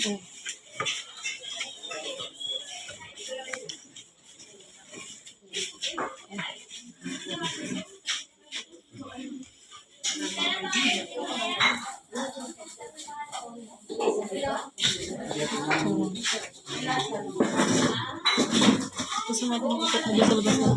Gusto natin makikita dito sa labas na.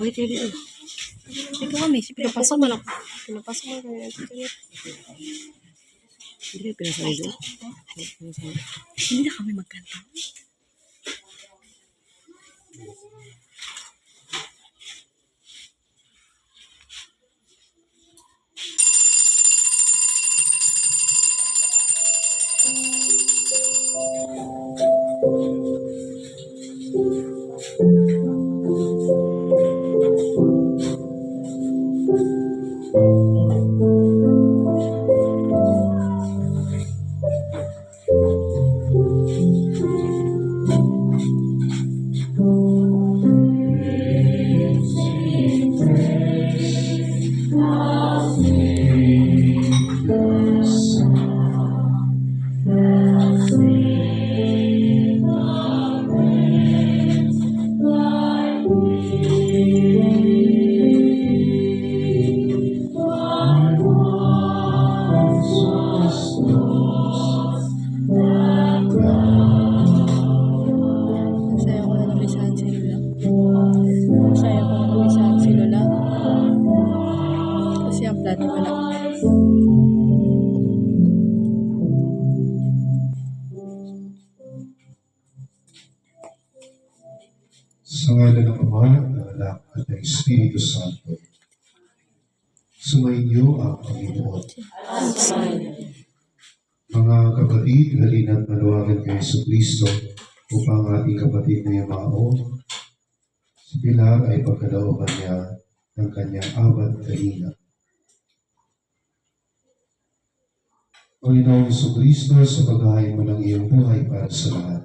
Wait, dito. Ito kami, pinapasok mo lang. Pinapasok mo lang. Hindi kayo pinasali doon? Hindi na kami magkanta. Sa ngalan ng Ama, ng Anak, at ng Espiritu Santo. Sumainyo ang Panginoon. Mga kapatid, halina't maluwagan kay Jesucristo upang ating kapatid na Yamao. Si Pilar ay pagkalooban niya ng kanyang apat kalina. Panginoong Jesucristo, sa paghahay mo ng iyong buhay para sa lahat,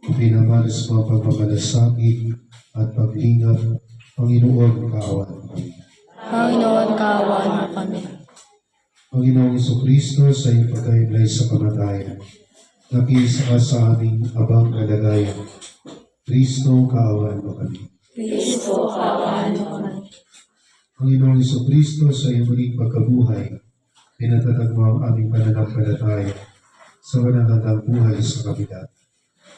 pinamalas mo ang pagmamalasakit at paglingap. Panginoon, kaawaan mo kami. Panginoon, kaawaan mo kami. Panginoong Jesucristo, sa iyong pagkahiblay sa kamatayan, nakisa ka sa aming abang kalagayan. Kristo, kaawaan mo kami. Kristo, kaawaan mo kami. Panginoong Jesucristo, sa iyong muling pagkabuhay, pinatatag mo ang aming pananampalataya sa walang buhay sa kabila.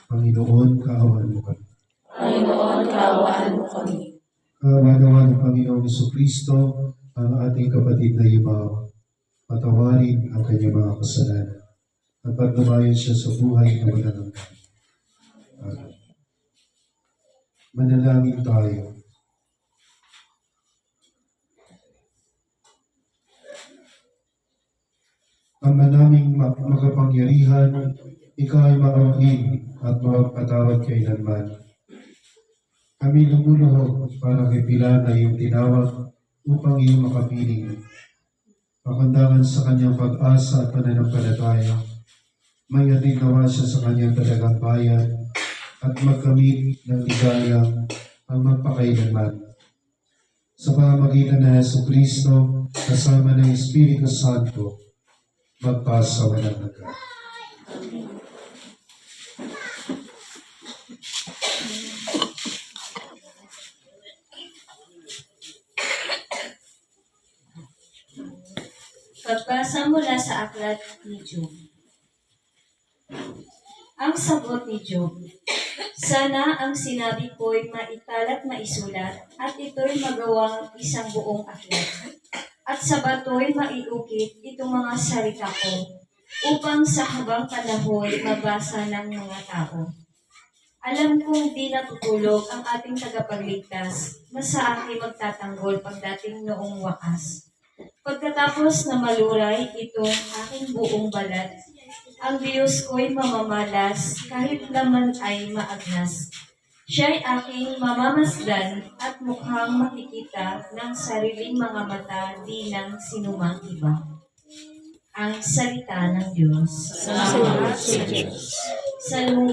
Panginoon, kaawaan mo kami. Panginoon, kaawaan mo kami. Kaawaan naman ng Panginoong Jesucristo ang ating kapatid na Yamao. Patawarin ang kanyang mga kasalanan at paglumayon siya sa buhay na walang hanggan. Amen. Manalangin tayo. Ama naming makapangyarihan, ikaw ay maawain at mapatawad kailanman. Kami lumuluhod para kay Pilar na iyong tinawag upang iyong makapiling. Pakundangan sa kanyang pag-asa at pananampalataya, may atin nawa siya sa kanyang talagang bayan at magkamit ng ligayang ang magpakailanman. Sa pamamagitan ng Jesucristo, kasama ng Espiritu Santo, magpasa walang hanggan. Pagbasa mula sa aklat ni Job. Ang sagot ni Job, sana ang sinabi ko'y maitalat maisulat at ito'y magawang isang buong aklat. At sa bato'y maiukit itong mga salita ko upang sa habang panahon mabasa ng mga tao. Alam kong di natutulog ang ating tagapagligtas na sa akin magtatanggol pagdating noong wakas. Pagkatapos na maluray itong aking buong balat, ang Diyos ko'y mamamalas kahit laman ay maagnas. Siya'y aking mamamasdan at mukhang makikita ng sariling mga mata di ng sinumang iba. Ang salita ng Diyos. Salamat sa Diyos. Salmong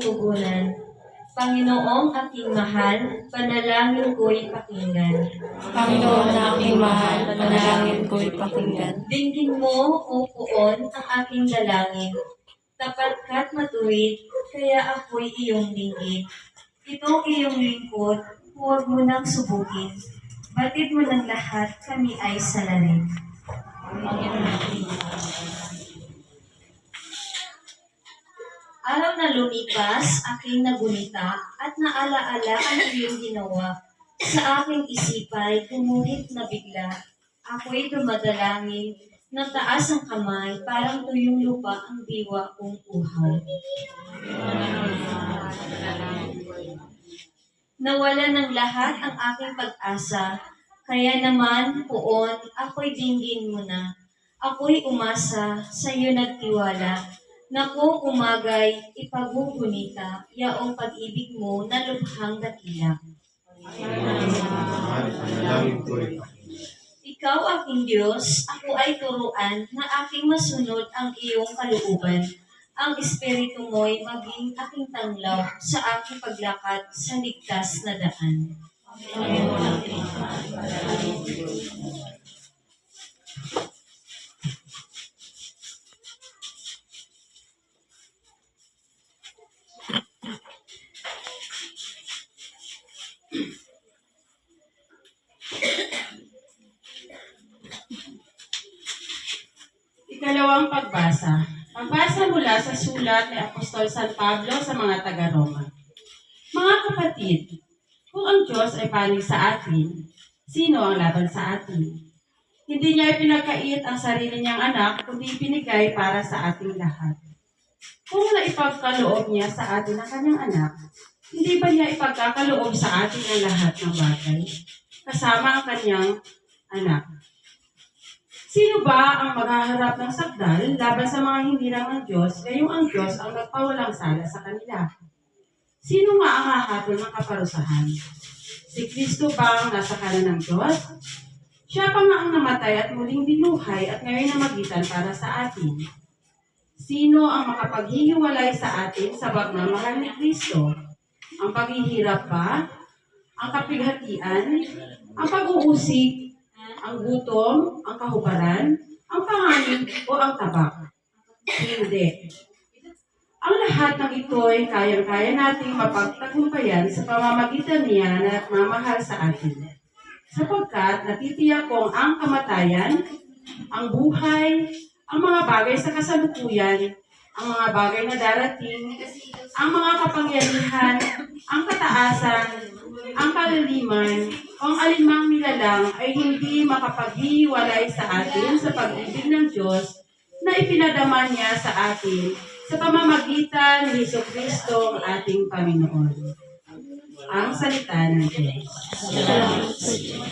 Panginoong aking mahal, panalangin ko'y pakinggan. Panginoon na aking mahal, panalangin ko'y pakinggan. Dinggin mo, O Poon, ang aking dalangin. Tapat ka't matuwid, kaya ako'y iyong dinggin. Itong iyong lingkod, huwag mo nang subukin. Batid mo ng lahat, kami ay salarin. Araw na lumipas, aking nagunita, at naalaala ang iyong ginawa. Sa aking isipay, gumuhit na bigla. Ako'y dumadalangin, ng taas ang kamay, parang tuyong lupa ang diwa kong uhaw. Nawala ng lahat ang aking pag-asa, kaya naman, Poon, ako'y dinggin mo na. Ako'y umasa, sa iyo nagtiwala. Naku, umagay, ipagugunita, yaong pag-ibig mo na lubhang dakila. Panalangin ko'y Ikaw aking Diyos, ako ay turuan na aking masunod ang iyong kalooban. Ang espiritu mo'y maging aking tanglaw sa aking paglakad sa ligtas na daan. Ikalawang pagbasa. Pagbasa mula sa sulat ni Apostol San Pablo sa mga taga-Roma. Mga kapatid, kung ang Diyos ay panig sa atin, sino ang laban sa atin? Hindi niya ipinagkait ang sarili niyang anak, kundi pinigay para sa ating lahat. Kung naipagkaloob niya sa atin ang kanyang anak, hindi ba niya ipagkakaloob sa atin ang lahat ng bagay, kasama ang kanyang anak? Sino ba ang maghaharap ng sakdal laban sa mga hinirang ng Diyos, gayong ang Diyos ang nagpawalang sala sa kanila? Sino nga ang hahatol ng kaparusahan? Si Kristo ba ang nasa kanan ng Diyos? Siya pa nga ang namatay at muling binuhay at ngayon namagitan para sa atin. Sino ang makapaghihiwalay sa atin sa pagmamahal ni Kristo? Ang paghihirap ba? Ang kapighatian? Ang pag-uusig? Ang gutom, ang kahubaran, ang panganib o ang tabak? Hindi. Ang lahat ng ito'y kayang-kaya nating mapagtagumpayan sa pamamagitan niya na nagmamahal sa atin. Sapagkat natitiyak kong ang kamatayan, ang buhay, ang mga bagay sa kasalukuyan, ang mga bagay na darating, ang mga kapangyarihan, ang kataasan, ang kalaliman, o ang alinmang nilalang ay hindi makapaghiwalay sa atin sa pag-ibig ng Diyos na ipinadama niya sa atin sa pamamagitan ni Jesucristo ang ating Panginoon. Ang salita ng Diyos. Salamat sa Diyos.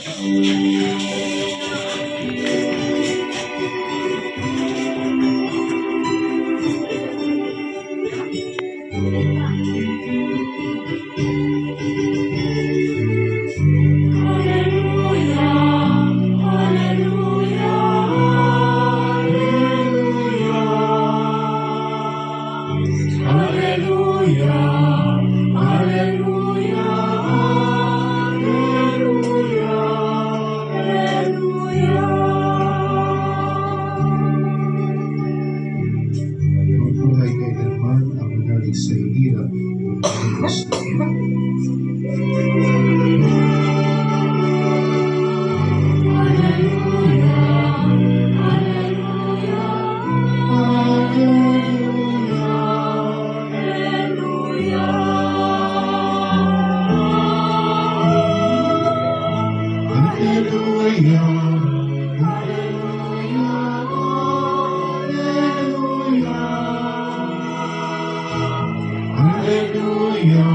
Mabuhay kailanman ang manalig sa hirap ng Kristo. Hallelujah,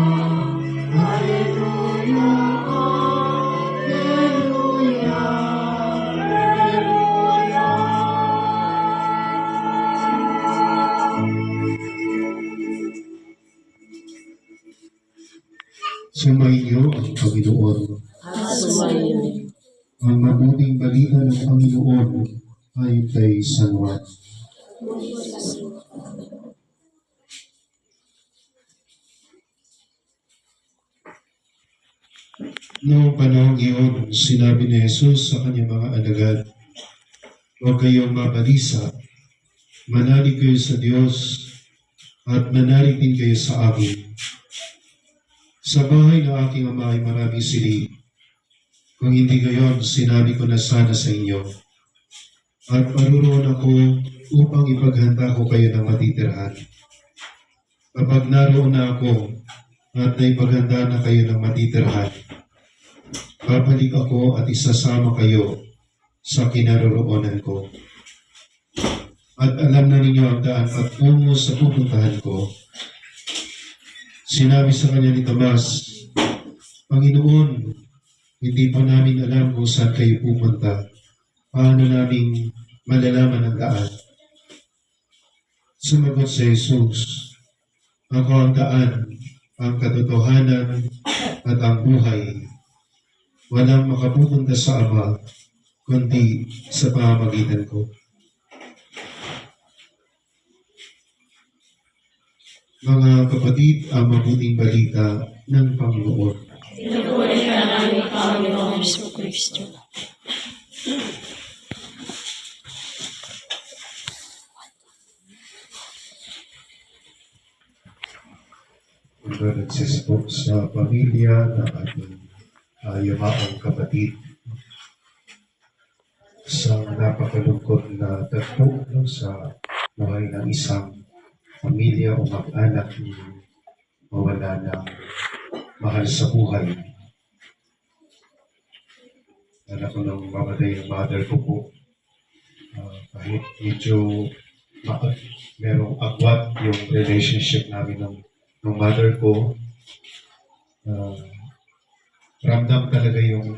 hallelujah, Sumainyo ang Panginoon. Ang mabuting balita ng Panginoon ay kay San Juan. Noong panahong iyon, sinabi ni Jesus sa kanyang mga alagad, "Huwag kayong mabalisa, manalig kayo sa Diyos at manalig din kayo sa akin. Sa bahay ng aking ama ay maraming silid. Kung hindi gayon, sinabi ko na sana sa inyo. At paruroon ako upang ipaghanda ko kayo ng matitirhan. Kapag naroon na ako at naipaghanda na kayo ng matitirhan, babalik ako at isasama kayo sa kinaroroonan ko. At alam na ninyo ang daan patungo sa pupuntahan ko." Sinabi sa kanya ni Tomas, "Panginoon, hindi pa namin alam kung saan kayo pupunta. Paano namin malalaman ang daan?" Sumagot si Jesus, "Ako ang daan, ang katotohanan at ang buhay. Walang makapupunta sa Ama, kundi sa pamamagitan ko." Mga kapatid, ang mabuting balita ng Panginoon. Pinupuri ka namin, Panginoong Kristo. Condolences po sa pamilya ng ating yumaong kapatid sa napakalungkot na tagpo sa buhay ng isang pamilya o mag-anak na mawala ng mahal sa buhay. Alam ko nang mamatay yung mother ko po. Kahit medyo merong agwat yung relationship namin ng mother ko, ramdam talaga yung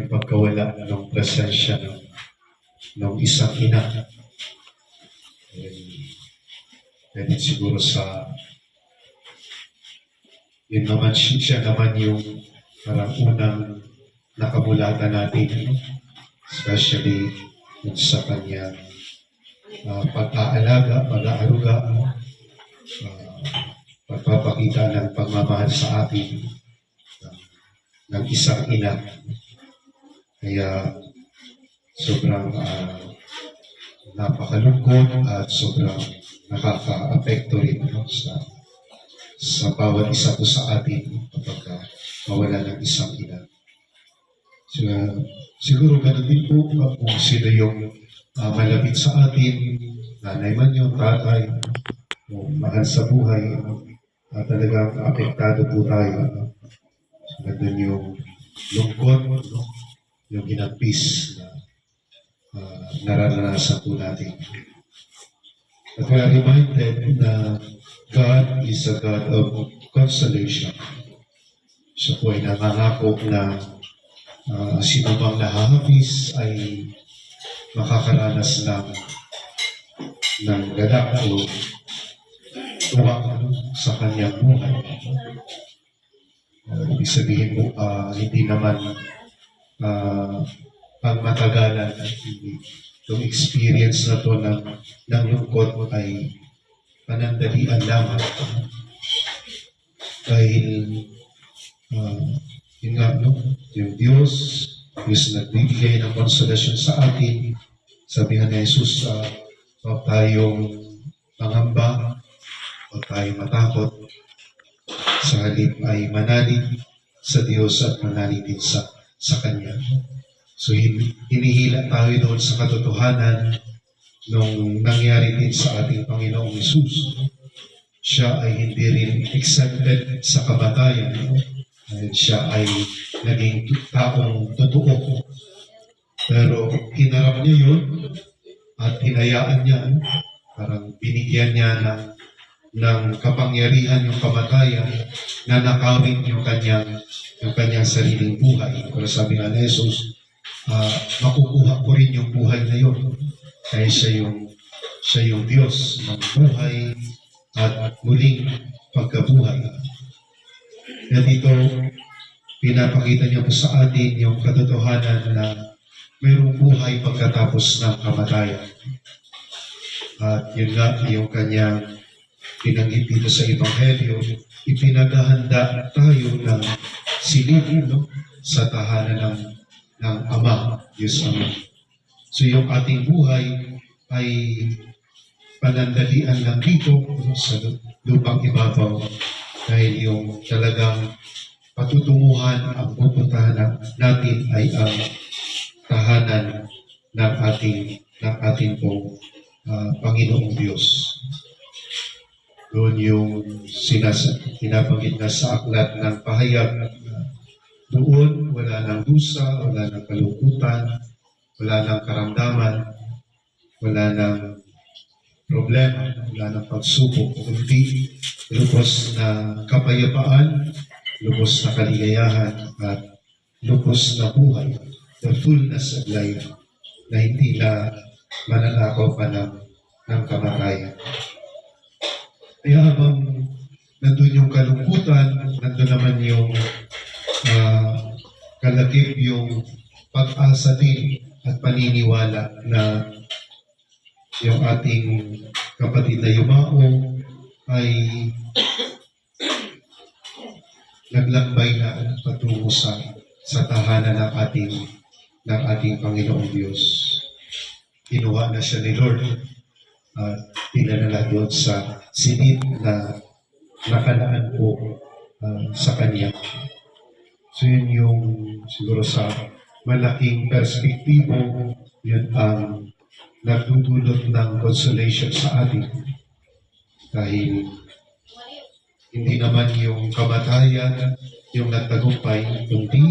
pagkawala ng presensya ng isang ina. Dahil siguro sa yun naman siya naman yung parang unang nakamulatan natin, especially sa kanya pag-aalaga, pag-aaruga, pagpapakita ng pagmamahal sa atin ng isang ina. Kaya sobrang napakalungkot at sobrang nakaka-apekto rin sa bawat isa po sa atin kapag mawala ng isang ina. So, siguro ganun din po kung sino yung malapit sa atin, nanay man yung tatay, o mahal sa buhay, talagang apektado po tayo. So, ganun yung lungkot, yung ginagpis na nararanasan po natin. At we are reminded na God is a God of consolation. Siya po ay nangangako na sino bang nahahapis ay makakaranas ng ganap o tuwang sa kanyang buhay. Ibig sabihin po, hindi naman pagmatagalan at itong experience na to ng lungkot ay panandalian lamang. Dahil yun nga, yung Diyos nagbibigay ng konsolasyon sa atin. Sabi nga ni Jesus, huwag tayong mangamba, huwag tayong matakot. Sa halip ay manalig sa Diyos at manalig din sa Kanya. So, hinihila tayo doon sa katotohanan nung nangyari din sa ating Panginoong Hesus. Siya ay hindi rin exempted sa kamatayan. Siya ay naging taong totoo. Pero hinarap niya yun at hinayaan niya, parang binigyan niya ng kapangyarihan yung kamatayan na nakawin yung kanyang sariling buhay. Pero sabi nga ni Jesus, makukuha ko rin yung buhay na yun. Kaya siya yung Diyos ng buhay at muling pagkabuhay. Na dito, pinapakita niya po sa atin yung katotohanan na mayroong buhay pagkatapos ng kamatayan. At yun nga, yung kanyang pinanggit dito sa Ebanghelyo, ipinaghahanda tayo ng silid, no? Sa tahanan ng Ama, Diyos Ama. So yung ating buhay ay panandalian lang dito, no? Sa lupang ibabaw, dahil yung talagang patutunguhan ang pupuntahan natin ay ang tahanan ng ating pong Panginoong Diyos. Doon yung pinabanggit na sa aklat ng pahayag na doon wala nang dusa, wala nang kalungkutan, wala nang karamdaman, wala nang problema, wala nang pagsubok, kundi lubos na kapayapaan, lubos na kaligayahan, at lubos na buhay, the fullness of life, na hindi na mananakaw pa ng kamatayan. Kaya habang nandun yung kalungkutan, nandun naman yung kalakip yung pag-asa din at paniniwala na yung ating kapatid na Yumao ay naglakbay na patungo sa tahanan ng ating Panginoong Diyos. Kinuha na siya ni Lord at pinanala doon sa silid na nakalaan po sa Kanya. So yun yung siguro sa malaking perspektibo, yun ang nagdudulot ng consolation sa atin. Dahil hindi naman yung kamatayan yung nagtagumpay, kundi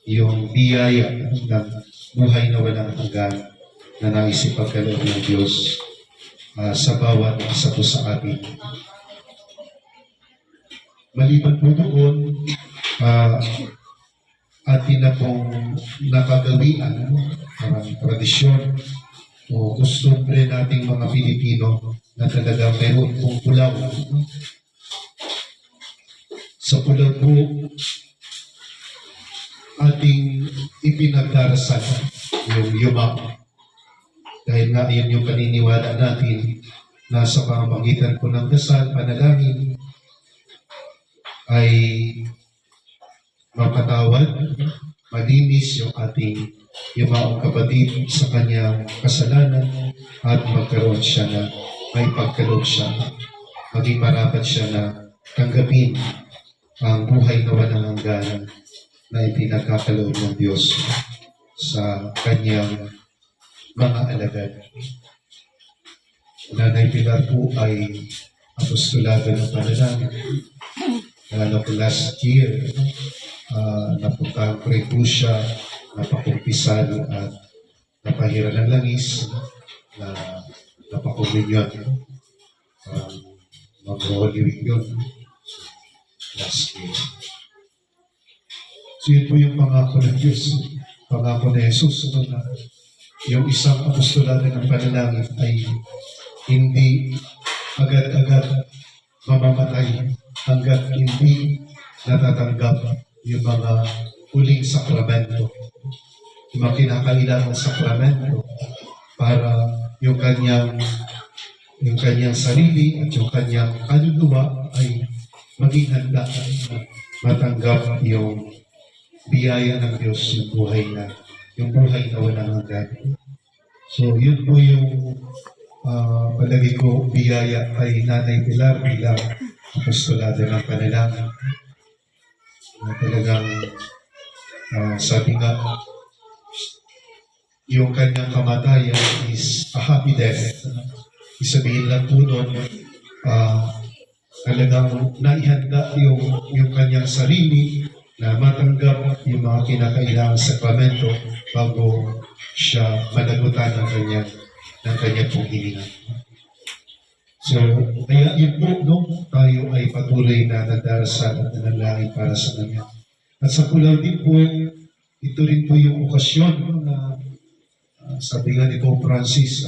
yung biyaya ng buhay na walang hanggan na naisipagkaloob ng Diyos sa bawat isa po sa atin. Maliban po doon, atin na pong nakagawian, parang tradisyon o kostumbre nating mga Pilipino na talagang meron pong pulaw. Sa pulaw po, ating ipinagdarasal yung Yumao. Dahil nga yun yung paniniwala natin na sa pamamagitan po ng dasal, panalangin, ay mapatawad, malinis yung ating Yumaong kapatid sa kanyang kasalanan at magkaroon siya na may pagkaloob siya, maging marapat siya na tanggapin ang buhay na walang hanggan na ipinagkakaloob ng Diyos sa kanyang mga alagad. Nanay Pilar po ay apostolado ng panalangin. Lalo po last year, napuntahan ko rin po siya, napakumpisal at napahira ng langis, na napakuminyon. Mag-Holy Week yun last year. So yun po yung pangako ng Diyos, pangako na Jesus, na yung isang apostolado ng panalangin ay hindi agad-agad mamamatay hanggat hindi natatanggap yung mga huling sakramento, yung mga kinakailangang sakramento para yung kanyang sarili at yung kanyang kaluluwa ay maging handa na matanggap yung biyaya ng Diyos, yung buhay na walang hanggan. So yun po yung palagi ko biyaya kay Nanay Pilar bilang apostolado ng panalangin. Talagang sabi nga, yung kanyang kamatayan is a happy death. Isabihin lang po doon, talagang naihanda yung kanyang sarili na matanggap yung mga kinakailangan sakramento bago siya managutan ng kanyang pong hininga. So, kaya yun po, no, tayo ay patuloy na nagdarasal at nanalangin para sa kanya. At sa pulaw din po, ito rin po yung okasyon, no, na sabi nga ni Pope Francis,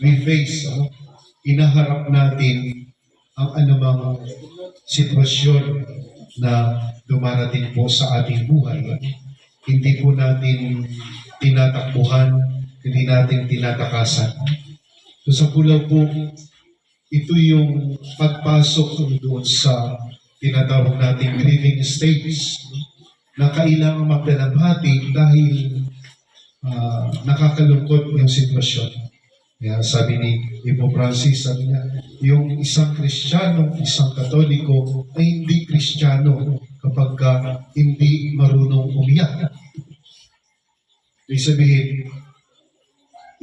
we face, inaharap natin ang anumang sitwasyon na dumarating po sa ating buhay. Hindi po natin tinatakbuhan, hindi natin tinatakasan. So sa Pulaw po, ito yung pagpasok doon sa tinatawag nating grieving stage na kailangan magdalamhati dahil nakakalungkot yung sitwasyon. Kaya sabi ni Ibo Francis, sabi niya, yung isang Kristiyano, isang Katoliko ay hindi Kristiyano kapag hindi marunong umiyak. Ibig sabihin,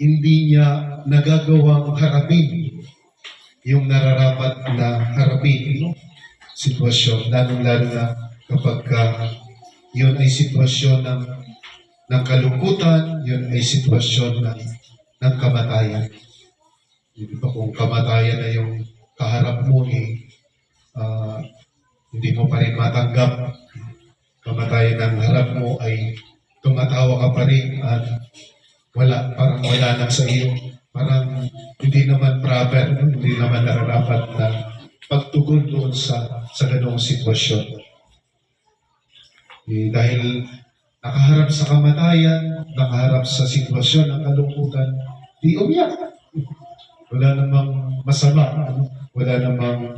hindi niya nagagawang harapin yung nararapat na harapin, no? Sitwasyon, lalong-lalo na kapag yun ay sitwasyon ng kalungkutan, yun ay sitwasyon ng kamatayan. Hindi pa kung kamatayan na yung kaharap mo, hindi mo pa rin matanggap. Kamatayan ng harap mo ay tumatawa ka pa rin at parang wala lang sa iyo. Parang hindi naman proper, hindi naman nararapat na pagtugon doon sa ganong sitwasyon. Dahil nakaharap sa kamatayan, nakaharap sa sitwasyon ng kalungkutan, di umiyak. Wala namang masama, wala namang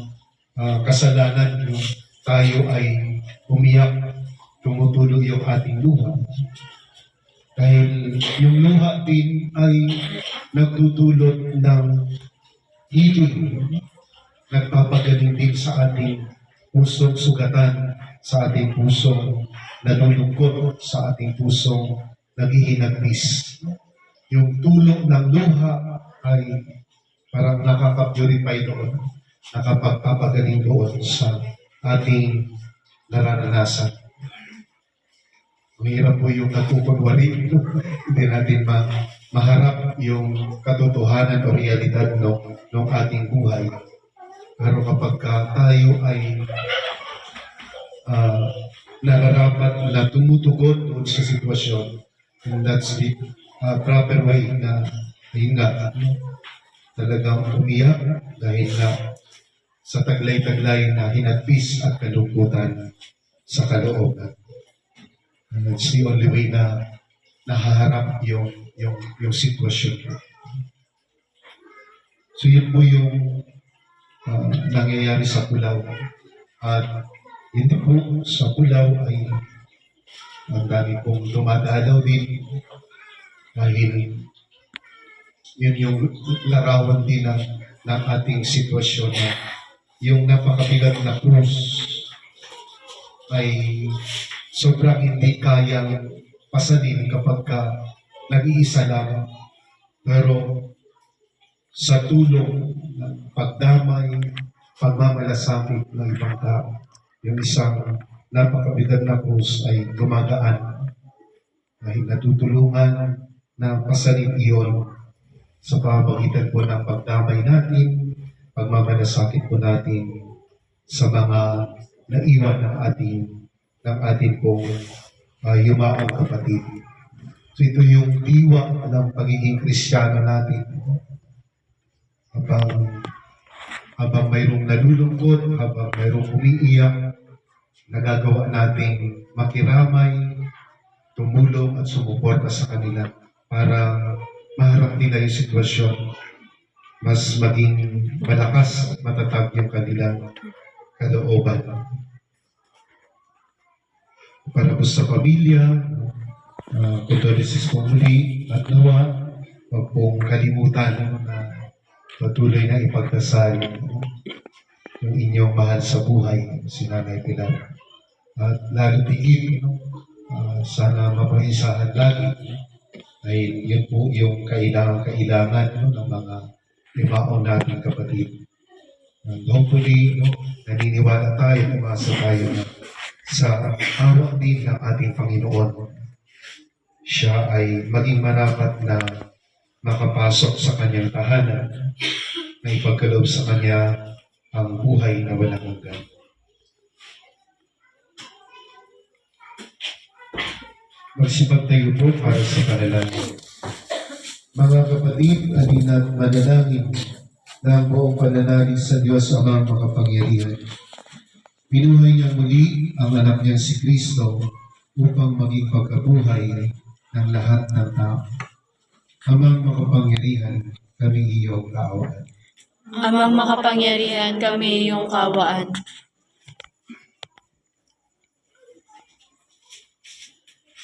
kasalanan yung tayo ay umiyak, tumutulo yung ating luha. Dahil yung luha din ay nagtutulot ng healing, nagpapagaling din sa ating pusong sugatan, sa ating pusong nalulungkot, sa ating pusong naghihinagpis. Yung tulong ng luha ay parang nakaka-purify doon, nakapagpapagaling doon sa ating nararanasan. Mahirap po yung nagkukunwari, hindi natin maharap yung katotohanan o realidad ng ating buhay. Pero kapag tayo ay nararapat na tumutugon doon sa sitwasyon, and that's the proper way na ayun nga, talagang umiyak dahil na sa taglay-taglay na hinagpis at kalungkutan sa kalooban. And that's the only way na nahaharap yung sitwasyon. So yun po yung nangyayari sa Pulaw. At hindi po sa Pulaw ay ang dami pong dumadalaw din dahil yun yung larawan din ng ating sitwasyon na yung napakabigat na krus ay sobrang hindi kayang pasanin kapag nag-iisa lang. Pero sa tulong ng pagdamay, pagmamalasakit ng ibang tao, yung isang napakabigat na krus ay gumagaan dahil natutulungan na pasanin iyon sa pamamagitan po ng pagdamay natin, pagmamalasakit po natin sa mga naiwan ng ating pong yumaong kapatid. So ito yung diwa ng pagiging Kristiyano natin. Habang mayroong nalulungkot, habang mayroong umiiyak, nagagawa nating makiramay, tumulong at sumuporta sa kanila para maharap nila yung sitwasyon, mas maging malakas at matatag yung kanilang kalooban. Para po sa pamilya, condolences po muli at nawa, huwag pong kalimutan na patuloy na ipagdasal yung inyong mahal sa buhay, si Nanay Pilar. At lalo tigil, sana mapaisahan lagi ay yun po yung kailangan ng mga limaon nating kapatid. And hopefully, naniniwala tayo, umasa tayo na sa awa din ng ating Panginoon, siya ay maging marapat na makapasok sa kanyang tahanan, na ipagkaloob sa kanya ang buhay na walang hanggan. Magsipag tayo po para sa panalangin. Mga kapatid, alina't manalangin ng buong pananalig sa Diyos Amang makapangyarihan. Pinuhay niya muli ang anak niya si Kristo upang maging pagkabuhay ng lahat ng tao. Amang makapangyarihan, kami iyong kaawaan. Amang makapangyarihan, kami iyong kawaan.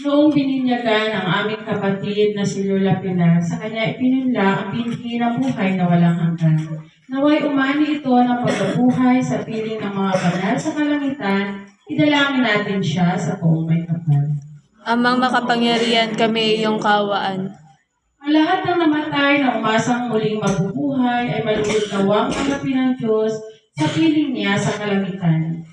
Noong bininyagan ang aming kapatid na si Lola Pilar, sa kanya ipinunla ang binhi ng buhay na walang hanggan. Naway umani ito ng pagkabuhay sa piling ng mga banal sa kalangitan, idalangin natin siya sa poong may kapal. Amang makapangyarihan, kami iyong kawaan. Ang lahat ng namatay na umasang muling mabubuhay ay malugod nawang tanggapin ng Diyos sa piling niya sa kalangitan.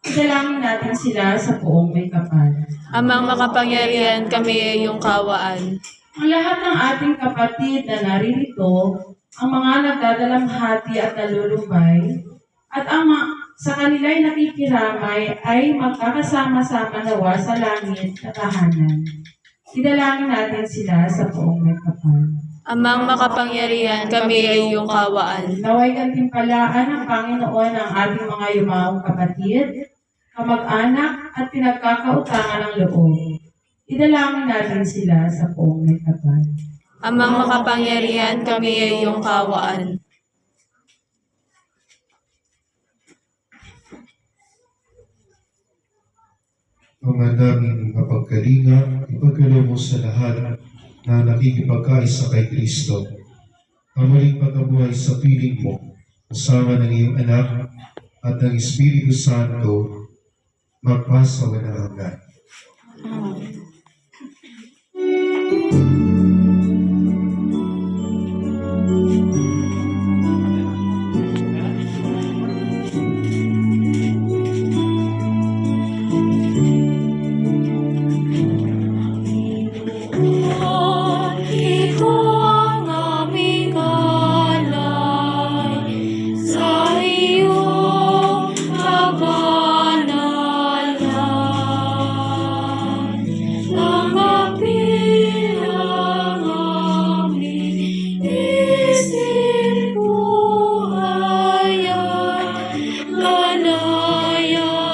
Idalangin natin sila sa poong may kapal. Amang makapangyarihan, kami iyong kawaan. Ang lahat ng ating kapatid na naririto, ang mga nagdadalamhati at nalulumbay, at ang sa kanila'y nakikiramay ay magkakasama-sama nawa sa langit na tahanan. Idalangin natin sila sa poong may kapal. Amang makapangyarihan, kami iyong kawaan. Naway gantimpalaan ng Panginoon ang ating mga yumaong kapatid, kamag-anak at pinagkakautangan ng loob. Idalangin natin sila sa poong may kapal. Amang makapangyarihan, kami iyong kawaan. Ama naming mapagkalinga, ipagkaloob mo sa lahat na nakikipagkaisa kay Kristo. Ang muling pagkabuhay sa piling mo, kasama ng iyong anak at ng Espiritu Santo, magpasa walang hanggan. Ito ang aming alay sa iyong kabanalan. Tanggapin ang aming isip, buhay at kanayan.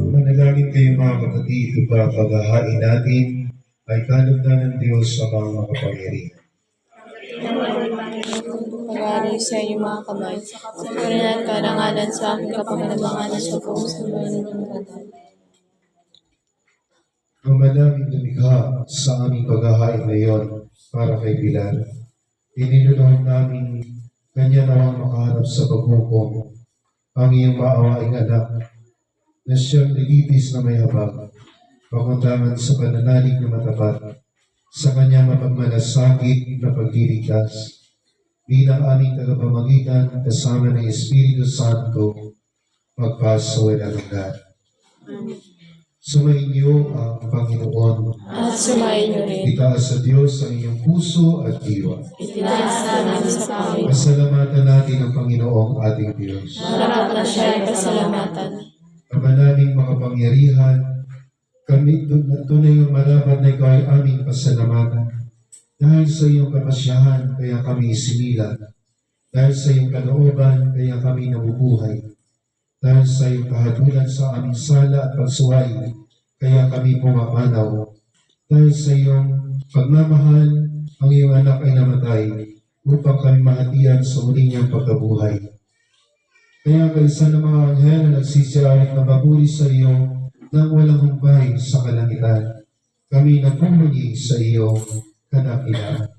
Manalangin kayo mga kapatid, upang paghahain natin ay kalugdan ng Diyos sa mga makapangyarihan. Pag-aaral sa inyong mga kamay, sa kapanan at karangalan sa aming kapaganabangan at sa buong sambayan ng banal. Ang manaming lumikha sa aming paghahain ngayon para kay Pilar, inilunood namin kanya nawang makaharap sa paghukom ang iyong maawaing anak na siyang nilitis na may habag, pakundangan sa pananalig na matapat, sa kanyang mapagmalasakit na pagliligtas, bilang aming tagapamagitan kasama ng Espiritu Santo, magpaso walang hanggan. Sumainyo ang Panginoon. At sumayin niyo rin. Itaas sa Diyos ang inyong puso at diwa. Itinaas namin sa pangit. Pasalamatan natin ang Panginoong ating Diyos. Marapat na siya ay pasalamatan. Ama naming makapangyarihan, kami tunay yung marapat na ikaw ay aming pasalamatan. Dahil sa iyong kapasyahan, kaya kami isinilang. Dahil sa iyong kalooban, kaya kami nabubuhay. Dahil sa iyong kahadulan sa aming sala at pagsuway, kaya kami pumapanaw. Dahil sa iyong pagmamahal, ang iyong anak ay namatay upang kami mahatian sa muling niyang pagkabuhay. Kaya kaisa ng mga anghel na nagsisirawit na baburi sa iyo nang walang humpay sa kalangitan, kami nagpumuli sa iyong kadakilaan.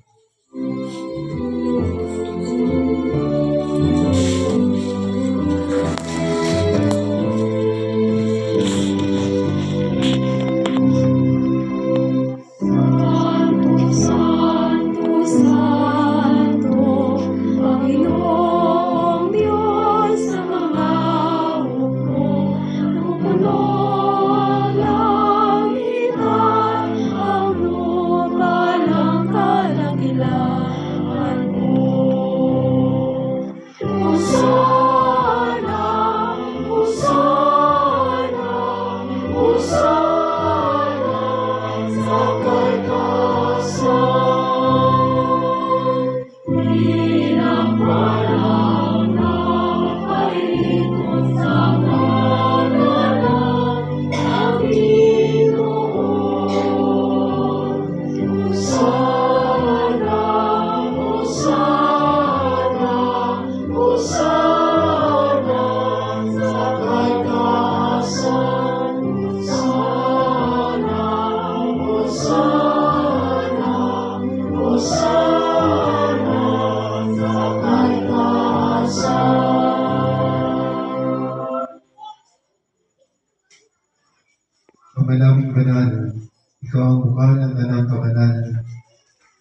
kapal ng tanang kabanalan.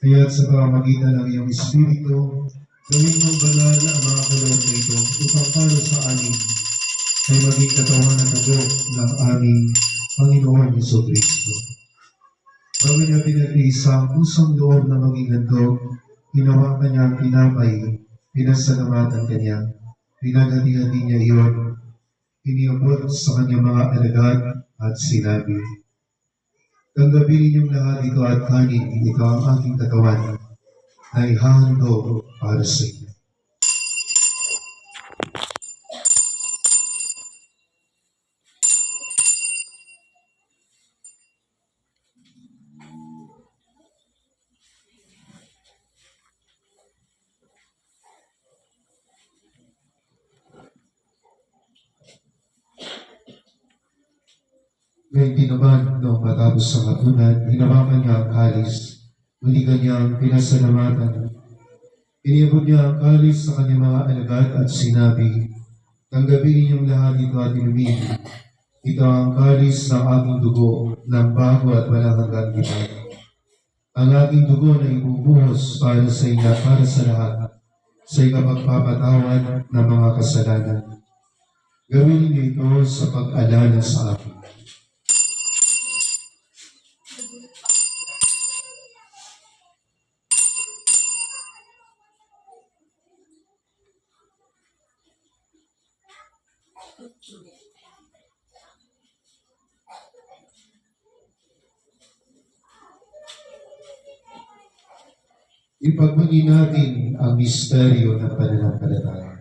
Kaya't sa pamamagitan ng iyong Espiritu, gawin mong banal ang mga kaloob na ito upang para sa amin ay maging katawan at dugo ng aming Panginoon Jesucristo. Gawin natin at isang pusong loob na maging handog, ginawa kanya ang tinapay, pinasalamatan kanya, pinaghati-hati niya iyon, iniabot sa kanyang mga alagad at sinabi, "Tanggapin ninyong lahat ito at kanin, ito ang aking katawan na ihahandog para sa inyo." Ngayon naman, noong matapos sa hapunan, hinawakan niya ang kalis. Muli kanyang pinasalamatan. Iniabot niya ang kalis sa kanyang mga alagad at sinabi, "Tanggapin ninyong lahat ito at inumin. Ito ang kalis ng aking dugo ng bago at walang hanggang lipan. Ang aking dugo na ibubuhos para sa inyo at para sa lahat sa ikapagpapatawad ng mga kasalanan. Gawin niyo ito sa pag-alala sa akin." Ipagbagi natin ang misteryo ng pananampalataya.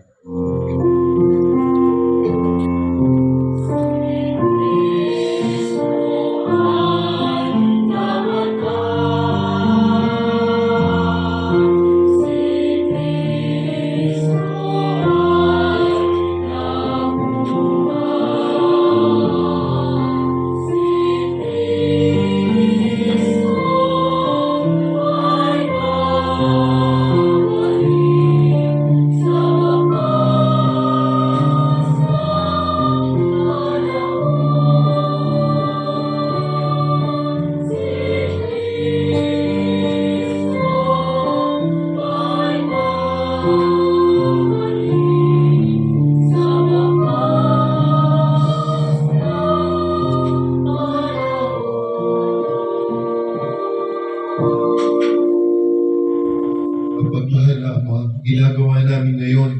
Mapagmahal na Ama, ginagawa namin ngayon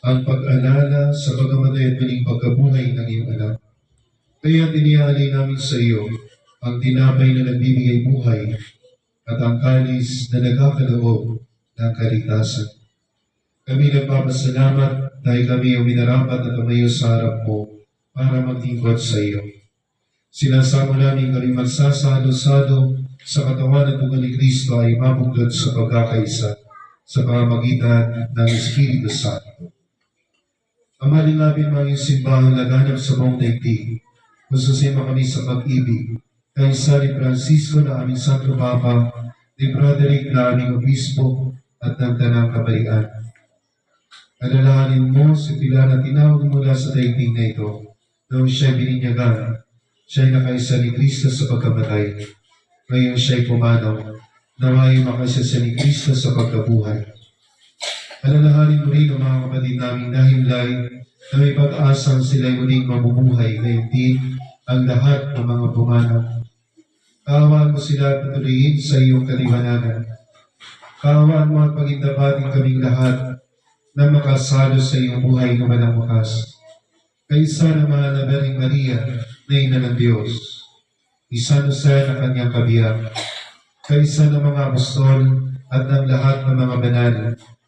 ang pag-alala sa pagkamatay at muling pagkabuhay ng iyong anak. Kaya tinihalay namin sa iyo ang tinapay na nagbibigay buhay at ang kalis na nagkakaloob ng kaligtasan. Kami nagpapasalamat dahil kami ang minarapat na tumayo sa harap mo para maglingkod sa iyo. Sinasama namin kami magsasalo-salo sa katawan at dugo ni Kristo ay mabuklod sa pagkakaisa sa pamamagitan ng Espiritu Santo. Amaling namin mga iyong simbahang laganap sa buong daigdig, masusima kami sa pag-ibig, kaysa ni Francisco na aming Santo Papa, ni Broderick na aming Obispo, at ng Tanang Kaparian. Alalahanin mo si Pilar na tinawag mula sa daigdig na ito, noong siya'y bininyagan, siya'y nakaisa ni Kristo sa pagkamatay. Ngayon siya'y pumanaw, nawa'y makasya siya ni Kristo sa pagkabuhay. Alalahanin mo rin ang mga kapatid naming nahimlay na may pag-asang sila'y muling mabubuhay, gayon din ang lahat ng mga pumanaw. Kaawaan mo sila at patuloyin sa iyong kaliwanagan. Kaawaan mo at pagindapatin kaming lahat na makasalo sa iyong buhay na walang wakas. Kaisa ng mga Nabaring Maria na ina ng Diyos, ni San Jose na kanyang kabiyak, kaisa ng mga apostol at ng lahat ng mga banal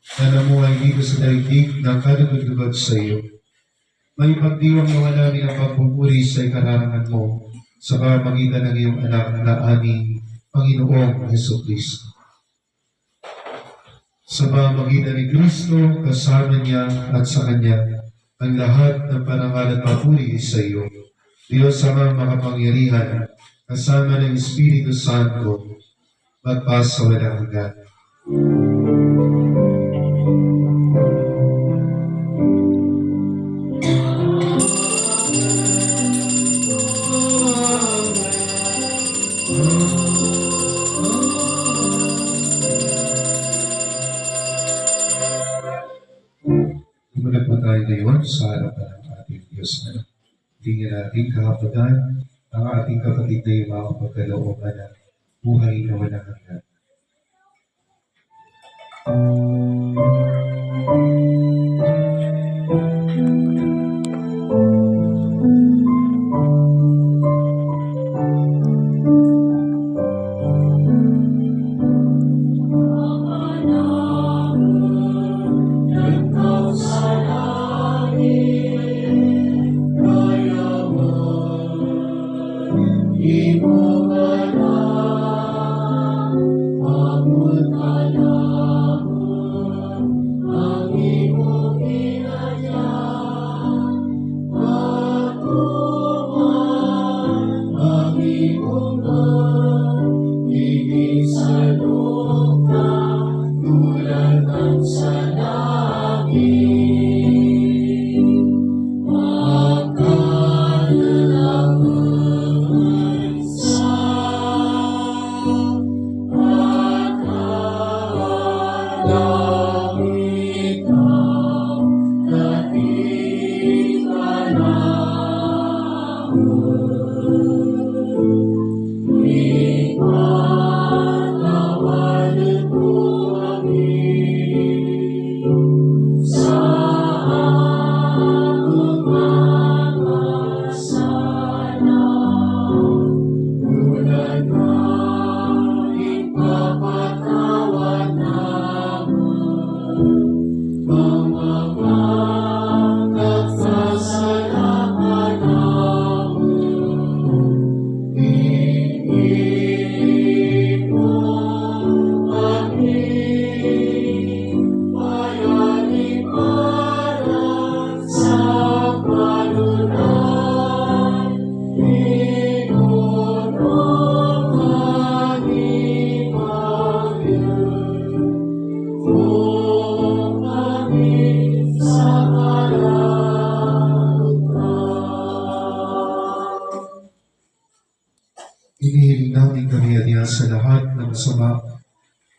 na namuhay dito sa daigdig ng kalugod-lugod sa iyo. May pagdiwang nawa namin ang pagpupuri sa ikararangan mo sa pamamagitan ng iyong anak na aming Panginoong Jesucristo. Sa pamamagitan ni Kristo, kasama niya at sa Kanya, ang lahat ng parangal at papuri sa iyo. Diyos Ama makapangyarihan, kasama ng Espiritu Santo, magpasa walang hanggan. tayo ngayon sa harapan ng ating Diyos. Tingnan natin kahabagan ang ating kapatid na yung mga pagkalooban na buhay na walang hanggan. Inihiling namin kami sa lahat ng masama,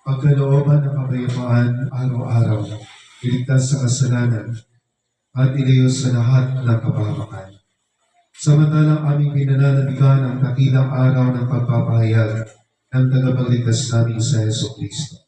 pagkalooban ng kapayapaan araw-araw, iligtas sa kasalanan, at ilayo sa lahat ng kapahamakan. Samantalang aming pinananabigan ang dakilang araw ng pagpapahayag ng tagapagligtas namin sa Jesucristo.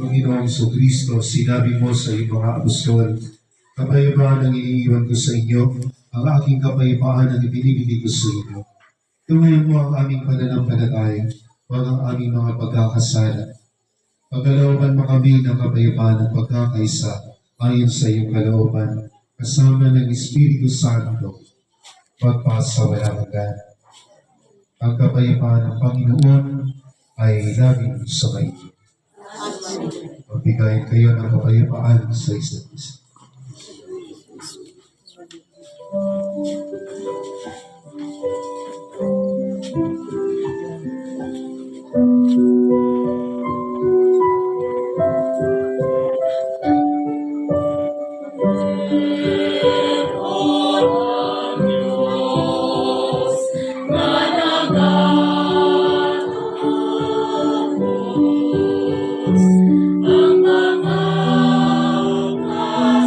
Panginoong Jesucristo, sinabi mo sa iyong mga apostol, kapayapaan ang iniiwan ko sa inyo, ang aking kapayapaan ang ibinibigay ko sa inyo. Tumayan mo ang aming pananampalataya, huwag ang aming mga pagkakasala. Pagkalooban mo kami ng kapayapaan at pagkakaisa ayon sa iyong kalooban, kasama ng Espiritu Santo, pagpasawalang hanggan. Ang kapayapaan ng Panginoon ay laging sa inyo. Magbigayin kayo ng kapayapaan sa isa't isa. Ang mga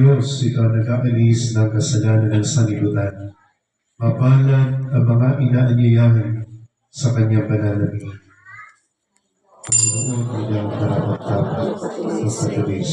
Diyos, ikaw nag-aalis ng kasalanan ng sanlibutan. Mapalad ang mga inaanyayahan sa kanyang pananabik. Panginoon, kanyang karapat-dapat sa patulis.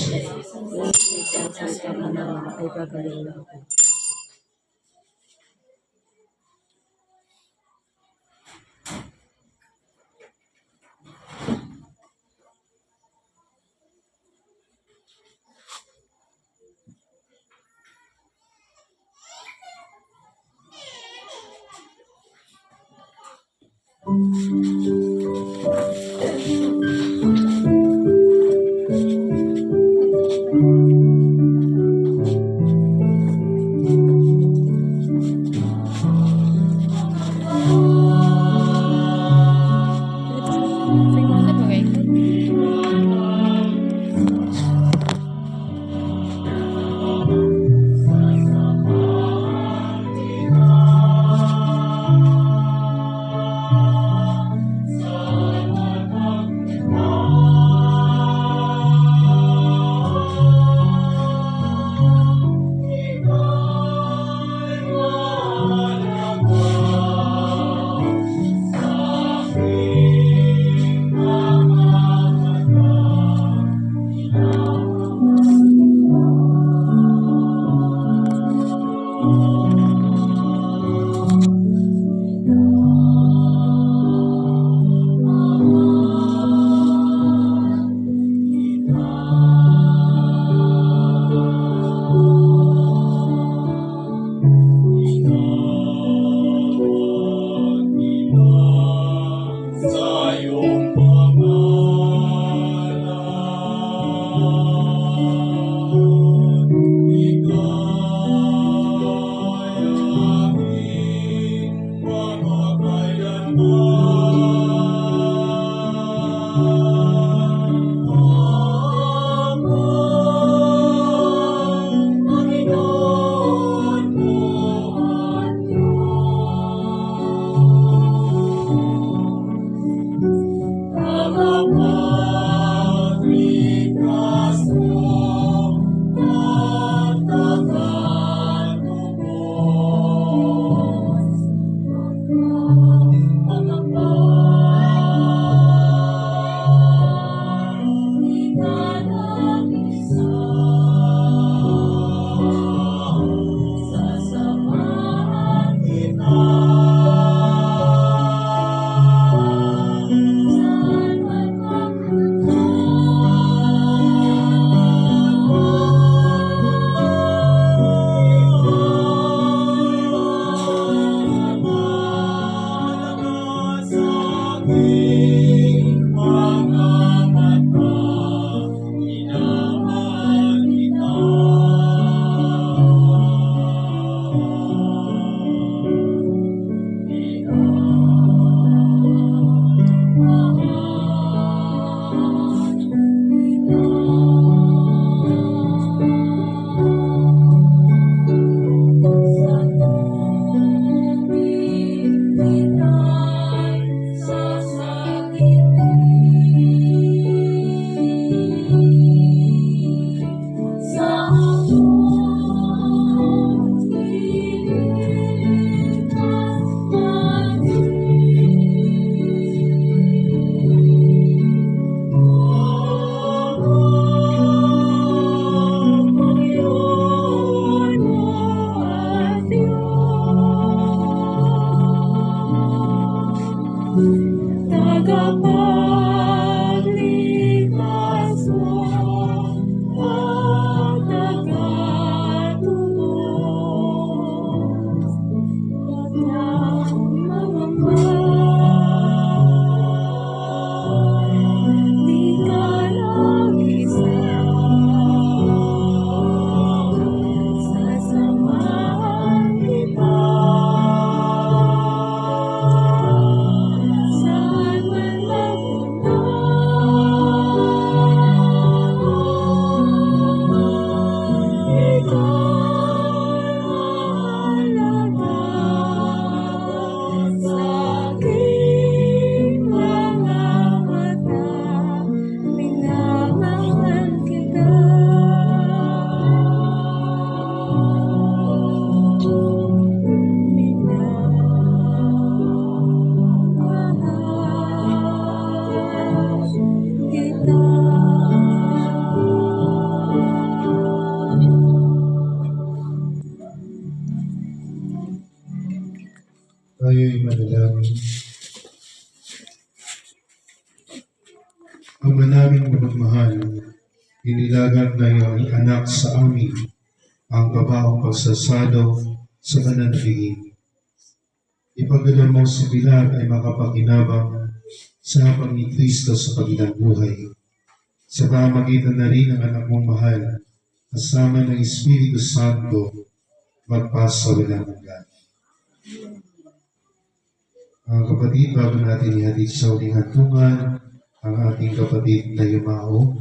Tayo'y manalangin. Ama naming mapagmahal, inilagan na iyong anak sa amin ang kabaong pagsasalo sa pananabigin. Ipagdala mo si Pilar ay makapakinabang sa hapag ni Kristo sa kabilang buhay. Sa pamagitan na rin ng anak mong mahal, kasama ng Espiritu Santo, magpasawalang hanggan. Mga kapatid, bago natin ihatid sa uling hantungan ang ating kapatid na Yumao,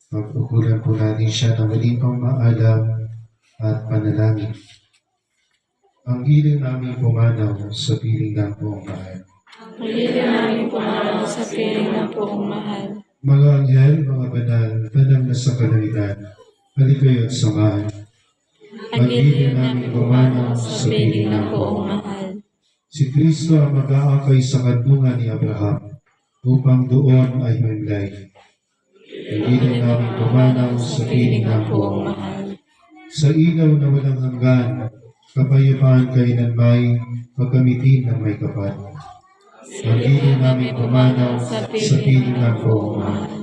magpukulan po natin siya ng muling pamaalam at panalangin. Ang giling namin pumanaw sa piling ng poong mahal. Pagili namin pumanaw sa piling ng poong mahal. Mga anghel, mga banal, tanang na sa kalangitan, halikayo at samahan. Pagili namin pumanaw sa piling ng poong mahal. Si Kristo ang mag-aakay sa kantungan ni Abraham upang doon ay mamlay. Pagili namin pumanaw sa piling ng poong mahal. Sa ilaw na walang hanggan, kapayapaan kailanmay pagkamitin ng may kapal. Pagili namin pumanaw sa piling ng poong mahal.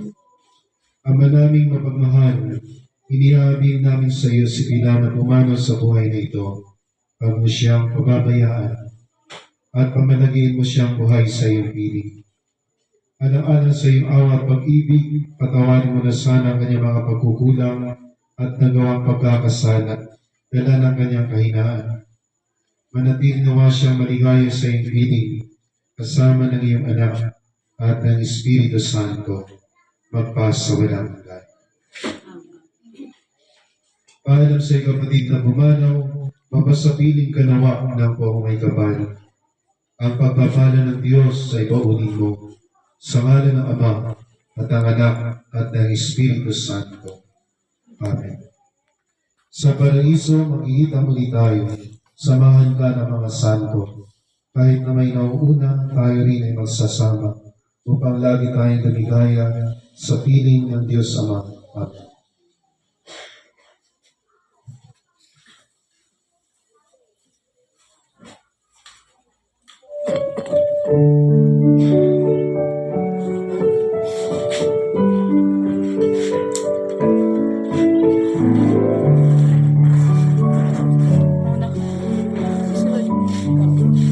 Ama naming mapagmahal, inihabing namin sa iyo si Pilar na pumanaw sa buhay na ito, pag mo siyang pababayaan, at pamalagiin mo siyang buhay sa iyong piling. Alang-alang sa iyong awa at pag-ibig, patawarin mo na sana ang kanyang mga pagkukulang at nagawang pagkakasala, dala ng kanyang kahinaan. Manatili nawa siyang maligaya sa iyong piling, kasama ng iyong anak at ng Espiritu Santo, magpasawalang hanggan. Paalam sa iyong kapatid na pumanaw, mapasapiling ka nawa ng poong may kapal. Ang pagpapala ng Diyos ay paunin mo, sa ngalan ng Ama at ng Anak at ng Espiritu Santo. Amen. Sa paraiso, magkikita muli tayo, samahan ka ng mga santo. Kahit na may nauuna, tayo rin ay magsasama upang lagi tayong lumigaya sa piling ng Diyos Ama. Amen. Una ka. Susunod. Una kayo.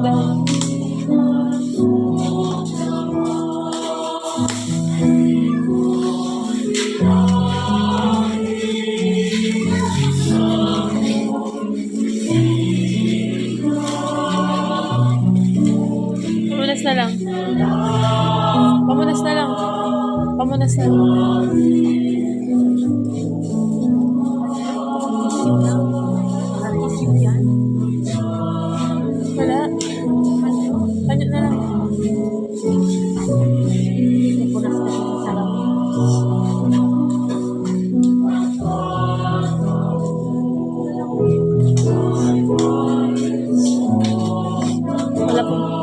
dahan. Pamunas na lang. Pamunas na lang. Pamunas na lang. Wala. Panyo na lang. Wala po.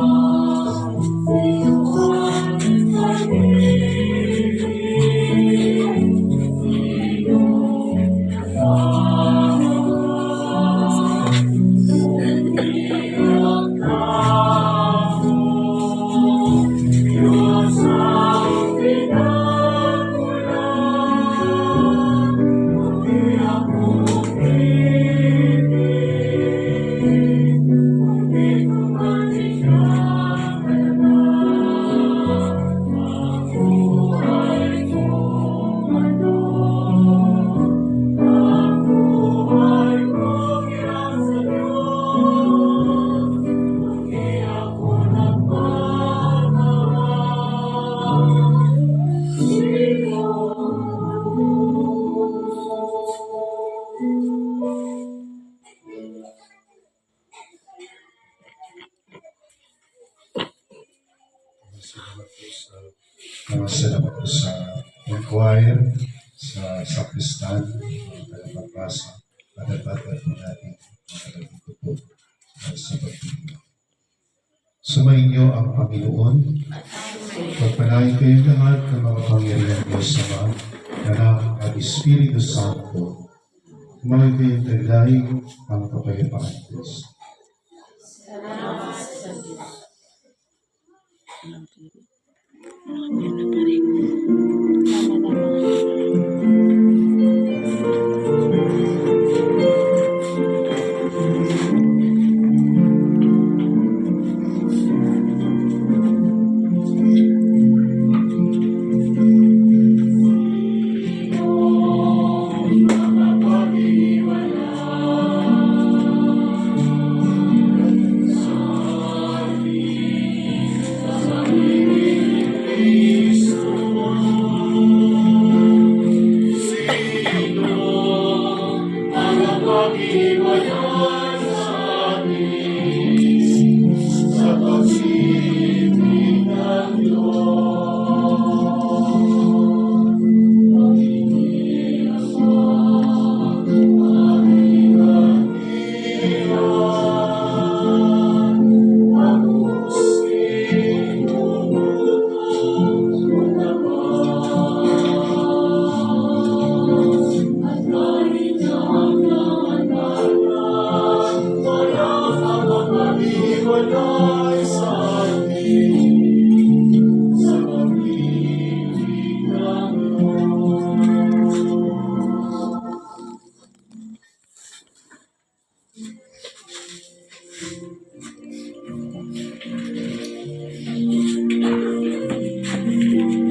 Salamat po sa choir, sa sakristan, pagpapasa, at at po natin ang po po sa pagpili. Sumainyo ang Panginoon. Pagpalain kayong lahat ng mga pangyarihan Diyos Ama, Anak at Espiritu Santo. Kumain kayong taglaing ang kapayapaan Diyos. Tama.